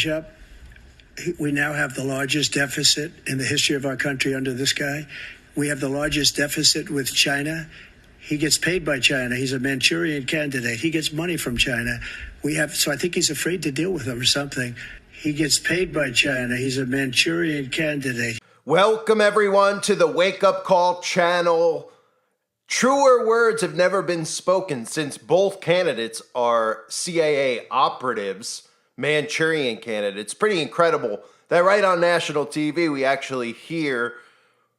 Up. We now have the largest deficit in the history of our country under this guy. We have the largest deficit with China. He gets paid by China. He's a Manchurian candidate. He gets money from China. So I think he's afraid to deal with them or something. He gets paid by China. He's a Manchurian candidate. Welcome, everyone, to the Wake Up Call channel. Truer words have never been spoken since both candidates are CIA operatives, Manchurian candidates. Pretty incredible that right on national TV we actually hear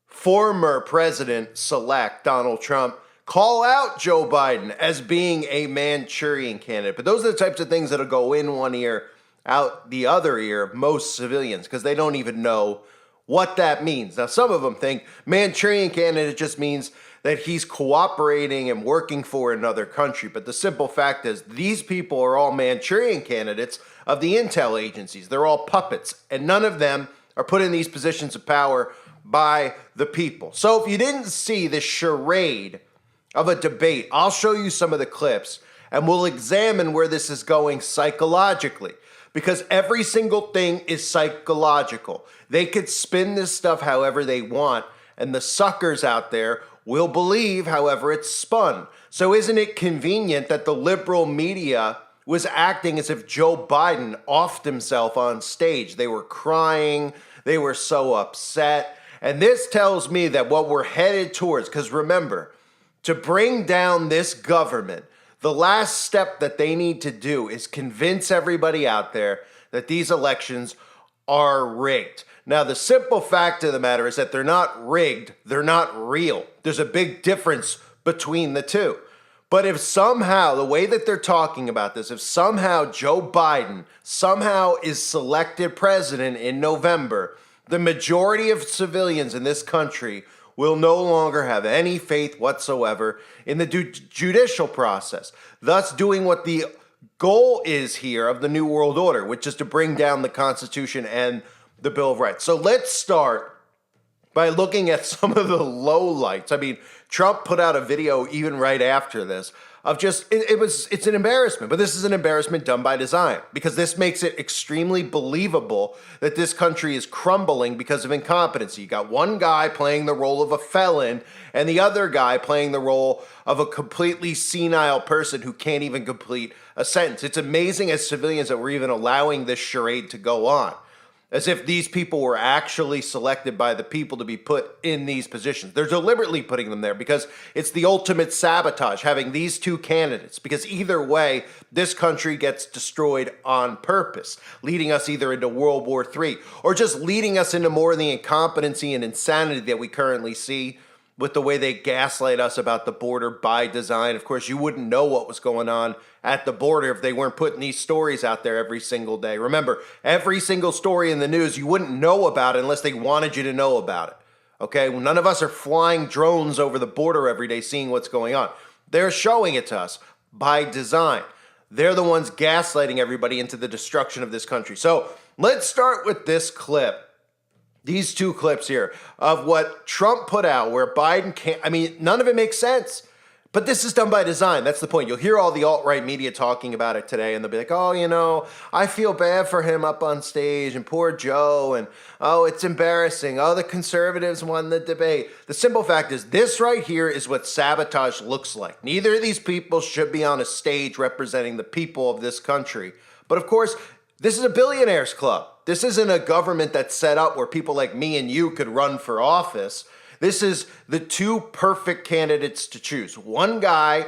former President-elect Donald Trump call out Joe Biden as being a Manchurian candidate. But those are the types of things that'll go in one ear, out the other ear of most civilians, because they don't even know what that means. Now, some of them think Manchurian candidate just means that he's cooperating and working for another country. But the simple fact is these people are all Manchurian candidates of the intel agencies. They're all puppets, and none of them are put in these positions of power by the people. So if you didn't see this charade of a debate, I'll show you some of the clips and we'll examine where this is going psychologically, because every single thing is psychological. They could spin this stuff however they want, and the suckers out there will believe however it's spun. So isn't it convenient that the liberal media was acting as if Joe Biden offed himself on stage? They were crying, they were so upset. And this tells me that what we're headed towards, because remember, to bring down this government, the last step that they need to do is convince everybody out there that these elections are rigged. Now, the simple fact of the matter is that they're not rigged, they're not real. There's a big difference between the two. But if somehow, the way that they're talking about this, if somehow Joe Biden somehow is selected president in November, the majority of civilians in this country will no longer have any faith whatsoever in the judicial process, thus doing what the goal is here of the New World Order, which is to bring down the Constitution and the Bill of Rights. So let's start by looking at some of the lowlights. I mean, Trump put out a video even right after this of just, it's an embarrassment, but this is an embarrassment done by design, because this makes it extremely believable that this country is crumbling because of incompetency. You got one guy playing the role of a felon and the other guy playing the role of a completely senile person who can't even complete a sentence. It's amazing as civilians that we're even allowing this charade to go on, as if these people were actually selected by the people to be put in these positions. They're deliberately putting them there because it's the ultimate sabotage, having these two candidates, because either way, this country gets destroyed on purpose, leading us either into World War III or just leading us into more of the incompetency and insanity that we currently see with the way they gaslight us about the border by design. Of course, you wouldn't know what was going on at the border if they weren't putting these stories out there every single day. Remember, every single story in the news, you wouldn't know about it unless they wanted you to know about it. Okay? Well, none of us are flying drones over the border every day seeing what's going on. They're showing it to us by design. They're the ones gaslighting everybody into the destruction of this country. So let's start with this clip. These two clips here of what Trump put out where Biden can't, I mean, none of it makes sense. But this is done by design. That's the point. You'll hear all the alt-right media talking about it today, and they'll be like, oh, you know, I feel bad for him up on stage, and poor Joe, and oh, it's embarrassing. Oh, the conservatives won the debate. The simple fact is this right here is what sabotage looks like. Neither of these people should be on a stage representing the people of this country. But of course, this is a billionaires club. This isn't a government that's set up where people like me and you could run for office. This is the two perfect candidates to choose. One guy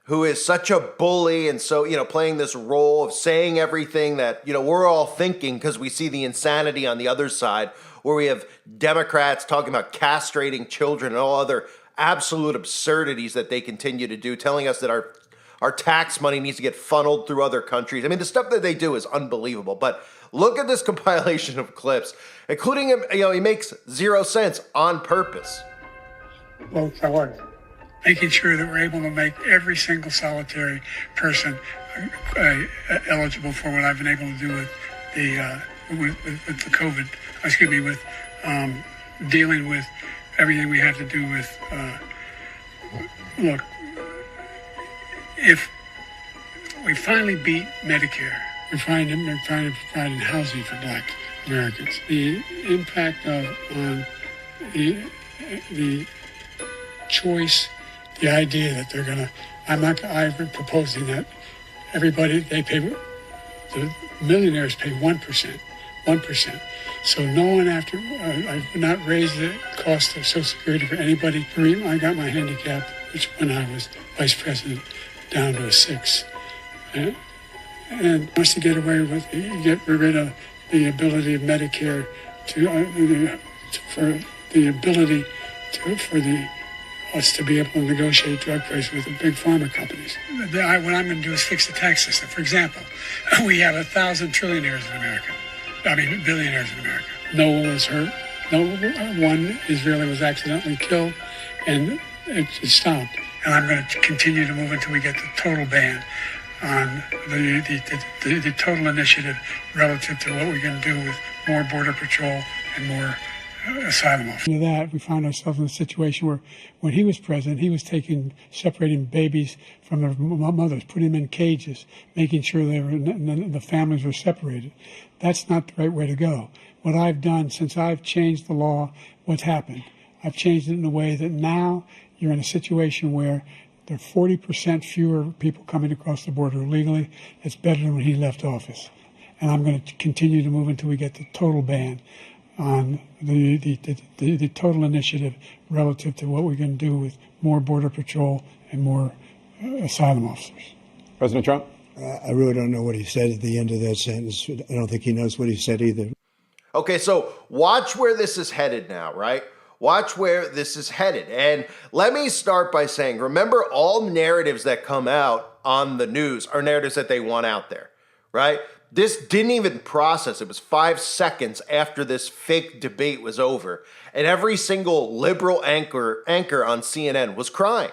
who is such a bully and so, playing this role of saying everything that, we're all thinking because we see the insanity on the other side, where we have Democrats talking about castrating children and all other absolute absurdities that they continue to do, telling us that our tax money needs to get funneled through other countries. I mean, the stuff that they do is unbelievable. But look at this compilation of clips, including him. He makes zero sense on purpose. Vote for making sure that we're able to make every single solitary person eligible for what I've been able to do with the COVID. With dealing with everything we have to do with. Look, if we finally beat Medicare, we're providing housing for Black Americans. The impact on the choice, the idea that they're going to, I'm proposing that everybody, the millionaires pay 1%. So no one I've not raised the cost of Social Security for anybody. I got my handicap, which when I was vice president, down to a 6. And wants to get rid of the ability of Medicare for us to be able to negotiate drug prices with the big pharma companies. What I'm going to do is fix the tax system. For example, we have 1,000 trillionaires in America. Billionaires in America. No one was hurt. No one Israeli was accidentally killed, and it stopped. And I'm going to continue to move until we get the total ban on the total initiative relative to what we're going to do with more border patrol and more asylum officers. After that, we found ourselves in a situation where, when he was president, he was separating babies from their mothers, putting them in cages, making sure the families were separated. That's not the right way to go. What I've done since I've changed the law, what's happened? I've changed it in a way that now you're in a situation where there are 40% fewer people coming across the border illegally. It's better than when he left office. And I'm going to continue to move until we get the total ban on the total initiative relative to what we're going to do with more border patrol and more asylum officers. President Trump? I really don't know what he said at the end of that sentence. I don't think he knows what he said either. Okay, so watch where this is headed now, right? Watch where this is headed. And let me start by saying, remember, all narratives that come out on the news are narratives that they want out there, right? This didn't even process. It was 5 seconds after this fake debate was over. And every single liberal anchor on CNN was crying.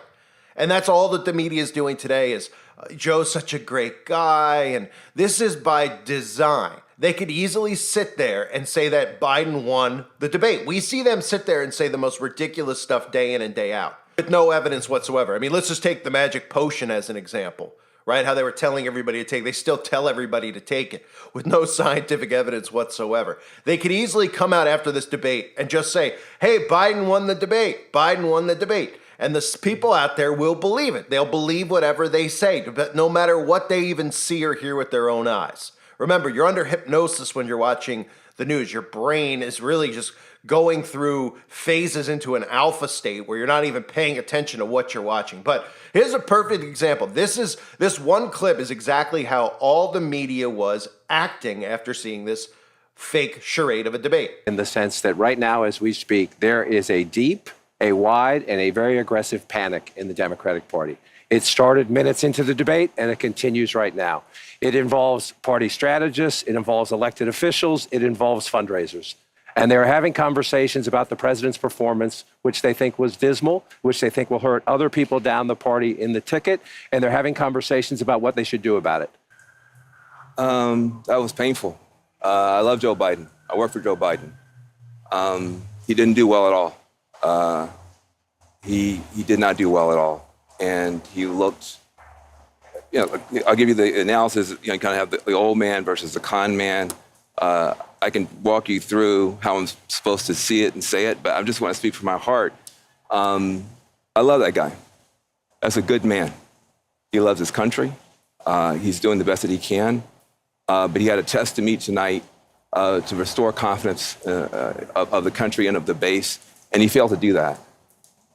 And that's all that the media is doing today is, Joe's such a great guy. And this is by design. They could easily sit there and say that Biden won the debate. We see them sit there and say the most ridiculous stuff day in and day out with no evidence whatsoever. I mean, let's just take the magic potion as an example, right? How they were telling everybody to take. They still tell everybody to take it with no scientific evidence whatsoever. They could easily come out after this debate and just say, hey, Biden won the debate. Biden won the debate. And the people out there will believe it. They'll believe whatever they say, no matter what they even see or hear with their own eyes. Remember, you're under hypnosis when you're watching the news. Your brain is really just going through phases into an alpha state where you're not even paying attention to what you're watching. But here's a perfect example. This one clip is exactly how all the media was acting after seeing this fake charade of a debate. In the sense that right now, as we speak, there is a deep, a wide, and a very aggressive panic in the Democratic Party. It started minutes into the debate, and it continues right now. It involves party strategists, it involves elected officials, it involves fundraisers. And they're having conversations about the president's performance, which they think was dismal, which they think will hurt other people down the party in the ticket, and they're having conversations about what they should do about it. That was painful. I love Joe Biden. I work for Joe Biden. He didn't do well at all. He did not do well at all. And he looked, I'll give you the analysis, you kind of have the old man versus the con man. I can walk you through how I'm supposed to see it and say it, but I just want to speak from my heart. I love that guy. That's a good man. He loves his country. He's doing the best that he can. But he had a test to meet tonight to restore confidence of the country and of the base, and he failed to do that.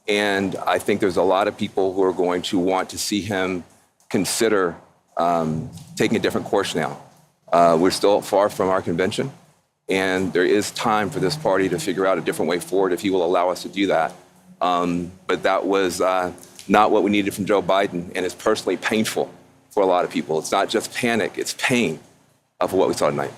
And I think there's a lot of people who are going to want to see him consider taking a different course now. We're still far from our convention, and there is time for this party to figure out a different way forward if he will allow us to do that. But that was not what we needed from Joe Biden, and it's personally painful for a lot of people. It's not just panic, it's pain for what we saw tonight.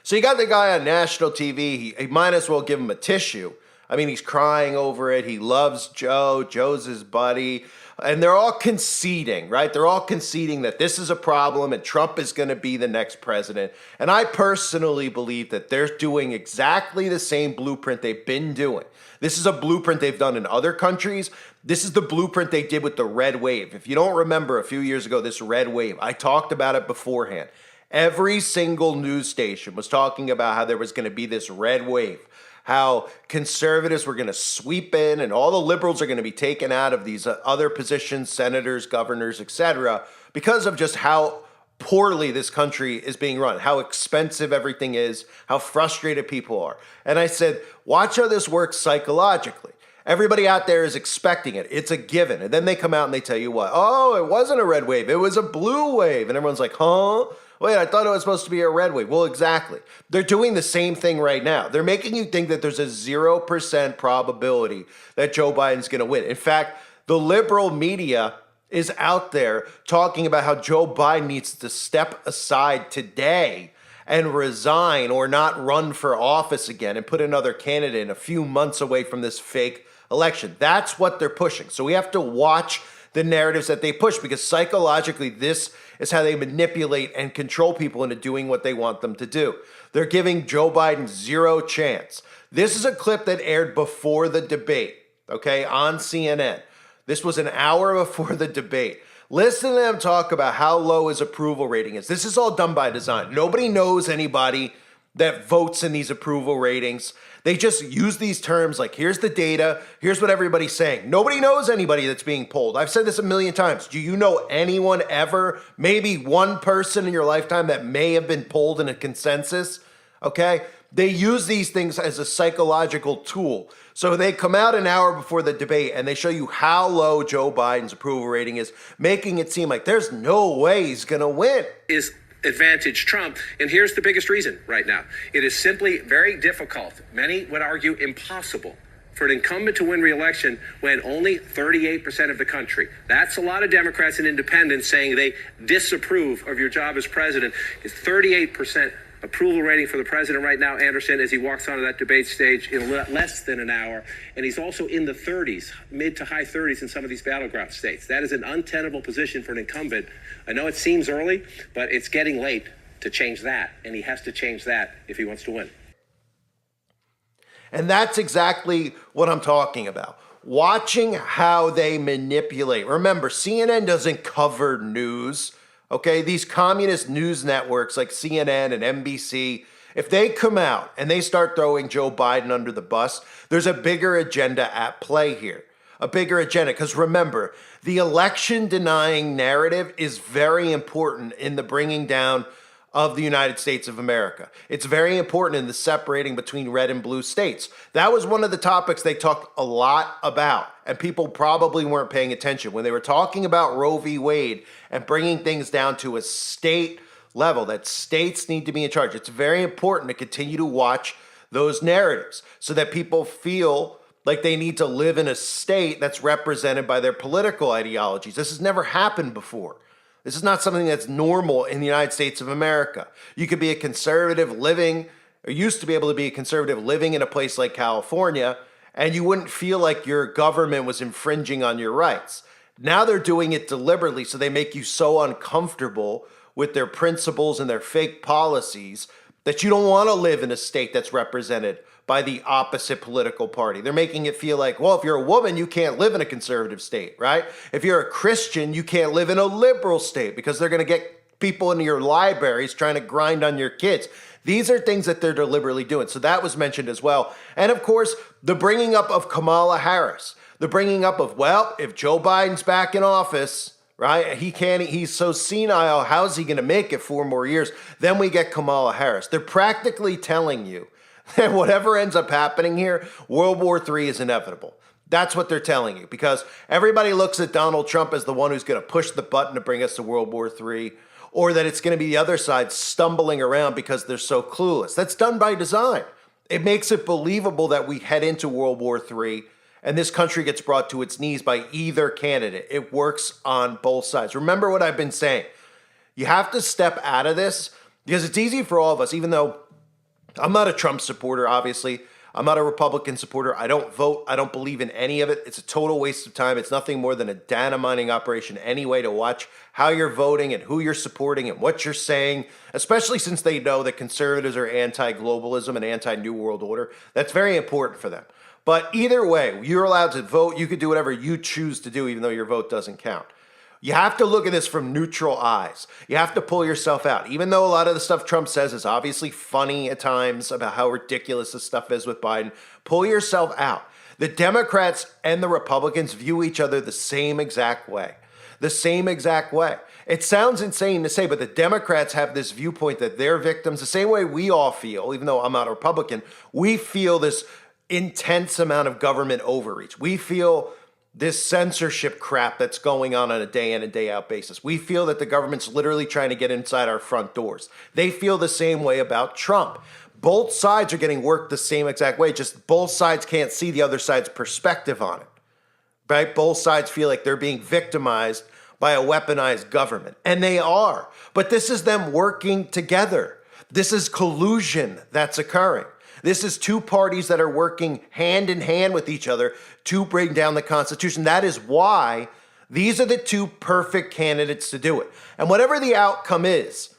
So you got the guy on national TV. He might as well give him a tissue. I mean, he's crying over it. He loves Joe. Joe's his buddy. And they're all conceding, right? They're all conceding that this is a problem and Trump is going to be the next president. And I personally believe that they're doing exactly the same blueprint they've been doing. This is a blueprint they've done in other countries. This is the blueprint they did with the red wave. If you don't remember a few years ago, this red wave, I talked about it beforehand. Every single news station was talking about how there was going to be this red wave, how conservatives were going to sweep in and all the liberals are going to be taken out of these other positions, senators, governors, etc., because of just how poorly this country is being run, how expensive everything is, how frustrated people are. And I said, watch how this works psychologically. Everybody out there is expecting it. It's a given. And then they come out and they tell you what? Oh, it wasn't a red wave. It was a blue wave. And everyone's like, huh? Wait, I thought it was supposed to be a red wave. Well, exactly. They're doing the same thing right now. They're making you think that there's a 0% probability that Joe Biden's going to win. In fact, the liberal media is out there talking about how Joe Biden needs to step aside today and resign or not run for office again and put another candidate in a few months away from this fake election. That's what they're pushing. So we have to watch the narratives that they push, because psychologically, this is how they manipulate and control people into doing what they want them to do. They're giving Joe Biden zero chance. This is a clip that aired before the debate, okay, on CNN. This was an hour before the debate. Listen to them talk about how low his approval rating is. This is all done by design. Nobody knows anybody that votes in these approval ratings. They just use these terms like, here's the data, here's what everybody's saying. Nobody knows anybody that's being polled. I've said this a million times. Do you know anyone ever, maybe one person in your lifetime that may have been polled in a consensus? Okay? They use these things as a psychological tool. So they come out an hour before the debate and they show you how low Joe Biden's approval rating is, making it seem like there's no way he's going to win. Is advantage Trump. And here's the biggest reason right now. It is simply very difficult, many would argue impossible, for an incumbent to win re-election when only 38% of the country, that's a lot of Democrats and independents saying they disapprove of your job as president, is 38% approval rating for the president right now, Anderson, as he walks onto that debate stage in less than an hour. And he's also in the 30s, mid to high 30s in some of these battleground states. That is an untenable position for an incumbent. I know it seems early, but it's getting late to change that. And he has to change that if he wants to win. And that's exactly what I'm talking about. Watching how they manipulate. Remember, CNN doesn't cover news. Okay, these communist news networks like CNN and NBC, if they come out and they start throwing Joe Biden under the bus, there's a bigger agenda at play here. A bigger agenda. Because remember, the election denying narrative is very important in the bringing down of the United States of America. It's very important in the separating between red and blue states. That was one of the topics they talked a lot about, and people probably weren't paying attention when they were talking about Roe v. Wade and bringing things down to a state level, that states need to be in charge. It's very important to continue to watch those narratives so that people feel like they need to live in a state that's represented by their political ideologies. This has never happened before. This is not something that's normal in the United States of America. You could be a conservative living, or used to be able to be a conservative living in a place like California, and you wouldn't feel like your government was infringing on your rights. Now they're doing it deliberately, so they make you so uncomfortable with their principles and their fake policies that you don't want to live in a state that's represented by the opposite political party. They're making it feel like, well, if you're a woman, you can't live in a conservative state, right? If you're a Christian, you can't live in a liberal state because they're going to get people into your libraries trying to grind on your kids. These are things that they're deliberately doing. So that was mentioned as well. And of course, the bringing up of Kamala Harris, the bringing up of, well, if Joe Biden's back in office, right? He's so senile. How's he going to make it 4 more years? Then we get Kamala Harris. They're practically telling you that whatever ends up happening here, World War III is inevitable. That's what they're telling you, because everybody looks at Donald Trump as the one who's going to push the button to bring us to World War III, or that it's going to be the other side stumbling around because they're so clueless. That's done by design. It makes it believable that we head into World War III and this country gets brought to its knees by either candidate. It works on both sides. Remember what I've been saying. You have to step out of this because it's easy for all of us, even though I'm not a Trump supporter, obviously. I'm not a Republican supporter. I don't vote. I don't believe in any of it. It's a total waste of time. It's nothing more than a data mining operation anyway to watch how you're voting and who you're supporting and what you're saying, especially since they know that conservatives are anti-globalism and anti-New World Order. That's very important for them. But either way, you're allowed to vote. You could do whatever you choose to do, even though your vote doesn't count. You have to look at this from neutral eyes. You have to pull yourself out. Even though a lot of the stuff Trump says is obviously funny at times about how ridiculous this stuff is with Biden, pull yourself out. The Democrats and the Republicans view each other the same exact way. The same exact way. It sounds insane to say, but the Democrats have this viewpoint that they're victims the same way we all feel, even though I'm not a Republican. We feel this intense amount of government overreach. We feel this censorship crap that's going on a day in and day out basis. We feel that the government's literally trying to get inside our front doors. They feel the same way about Trump. Both sides are getting worked the same exact way, just both sides can't see the other side's perspective on it, right? Both sides feel like they're being victimized by a weaponized government, and they are. But this is them working together. This is collusion that's occurring. This is two parties that are working hand in hand with each other to bring down the Constitution. That is why these are the two perfect candidates to do it. And whatever the outcome is,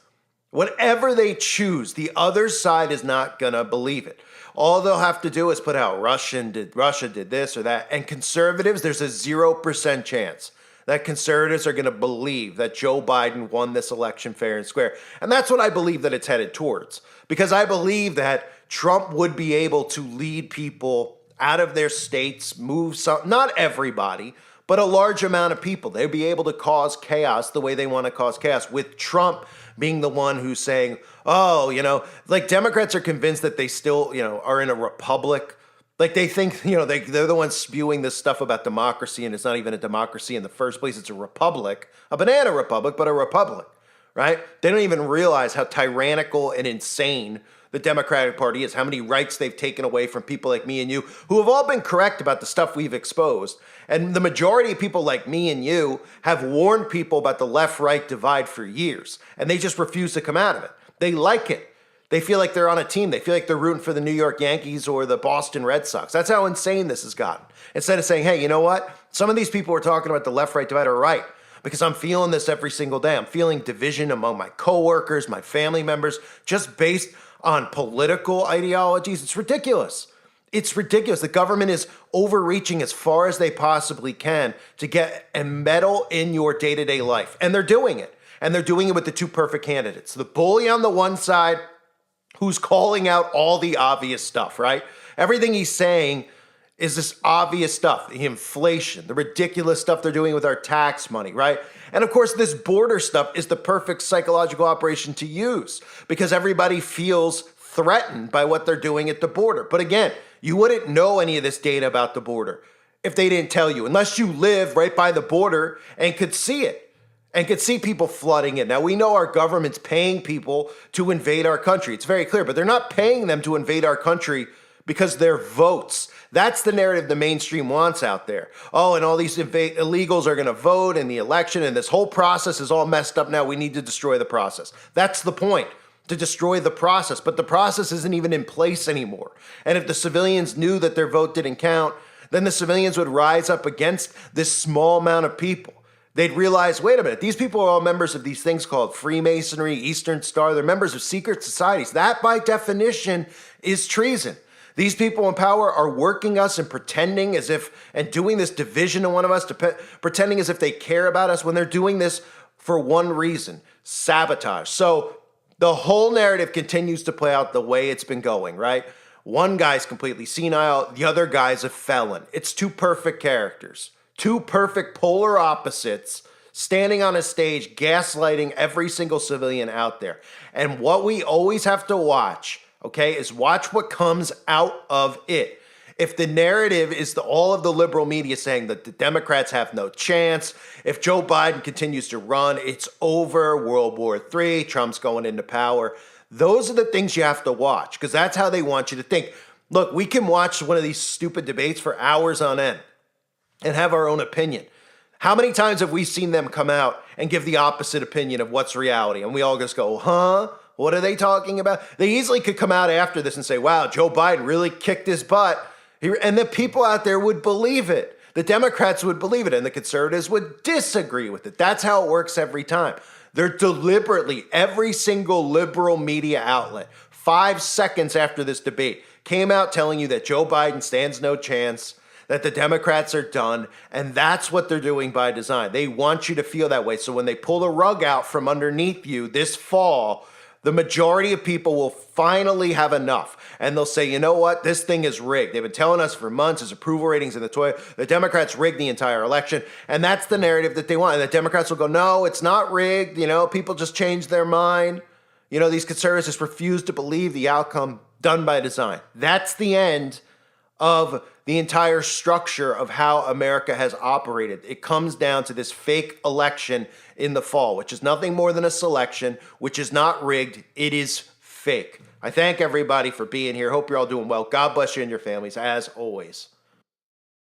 whatever they choose, the other side is not going to believe it. All they'll have to do is put out Russia did this or that. And conservatives, there's a 0% chance that conservatives are going to believe that Joe Biden won this election fair and square. And that's what I believe that it's headed towards. Because I believe that Trump would be able to lead people out of their states, move some, not everybody, but a large amount of people. They'd be able to cause chaos the way they want to cause chaos, with Trump being the one who's saying, oh, like Democrats are convinced that they still, are in a republic. Like they think, they're the ones spewing this stuff about democracy, and it's not even a democracy in the first place. It's a republic, a banana republic, but a republic, right? They don't even realize how tyrannical and insane the Democratic Party is, how many rights they've taken away from people like me and you, who have all been correct about the stuff we've exposed. And the majority of people like me and you have warned people about the left-right divide for years, and they just refuse to come out of it. They like it. They feel like they're on a team. They feel like they're rooting for the New York Yankees or the Boston Red Sox. That's how insane this has gotten. Instead of saying, hey, you know what? Some of these people who are talking about the left-right divide are right, because I'm feeling this every single day. I'm feeling division among my coworkers, my family members, just based on political ideologies. It's ridiculous. It's ridiculous. The government is overreaching as far as they possibly can to get a meddle in your day-to-day life. And they're doing it. And they're doing it with the two perfect candidates. The bully on the one side, who's calling out all the obvious stuff, right? Everything he's saying is this obvious stuff, the inflation, the ridiculous stuff they're doing with our tax money, right? And of course, this border stuff is the perfect psychological operation to use, because everybody feels threatened by what they're doing at the border. But again, you wouldn't know any of this data about the border if they didn't tell you, unless you live right by the border and could see it. And could see people flooding in. Now, we know our government's paying people to invade our country. It's very clear, but they're not paying them to invade our country because they're votes. That's the narrative the mainstream wants out there. Oh, and all these illegals are going to vote in the election, and this whole process is all messed up now. We need to destroy the process. That's the point, to destroy the process. But the process isn't even in place anymore. And if the civilians knew that their vote didn't count, then the civilians would rise up against this small amount of people. They'd realize, wait a minute, these people are all members of these things called Freemasonry, Eastern Star. They're members of secret societies. That, by definition, is treason. These people in power are working us and pretending as if, and doing this division of one of us, pretending as if they care about us when they're doing this for one reason: sabotage. So the whole narrative continues to play out the way it's been going, right? One guy's completely senile, the other guy's a felon. It's two perfect characters. Two perfect polar opposites standing on a stage, gaslighting every single civilian out there. And what we always have to watch, okay, is watch what comes out of it. If the narrative is all of the liberal media saying that the Democrats have no chance, if Joe Biden continues to run, it's over, World War III, Trump's going into power, those are the things you have to watch, because that's how they want you to think. Look, we can watch one of these stupid debates for hours on end and have our own opinion. How many times have we seen them come out and give the opposite opinion of what's reality? And we all just go, huh? What are they talking about? They easily could come out after this and say, wow, Joe Biden really kicked his butt. And the people out there would believe it. The Democrats would believe it, and the conservatives would disagree with it. That's how it works every time. They're deliberately, every single liberal media outlet, 5 seconds after this debate, came out telling you that Joe Biden stands no chance, that the Democrats are done, and that's what they're doing by design. They want you to feel that way. So when they pull the rug out from underneath you this fall, the majority of people will finally have enough. And they'll say, you know what? This thing is rigged. They've been telling us for months his approval ratings in the toilet. The Democrats rigged the entire election. And that's the narrative that they want. And the Democrats will go, no, it's not rigged. You know, people just changed their mind. You know, these conservatives just refuse to believe the outcome done by design. That's the end of the entire structure of how America has operated. It comes down to this fake election in the fall, which is nothing more than a selection, which is not rigged. It is fake. I thank everybody for being here. Hope you're all doing well. God bless you and your families, as always.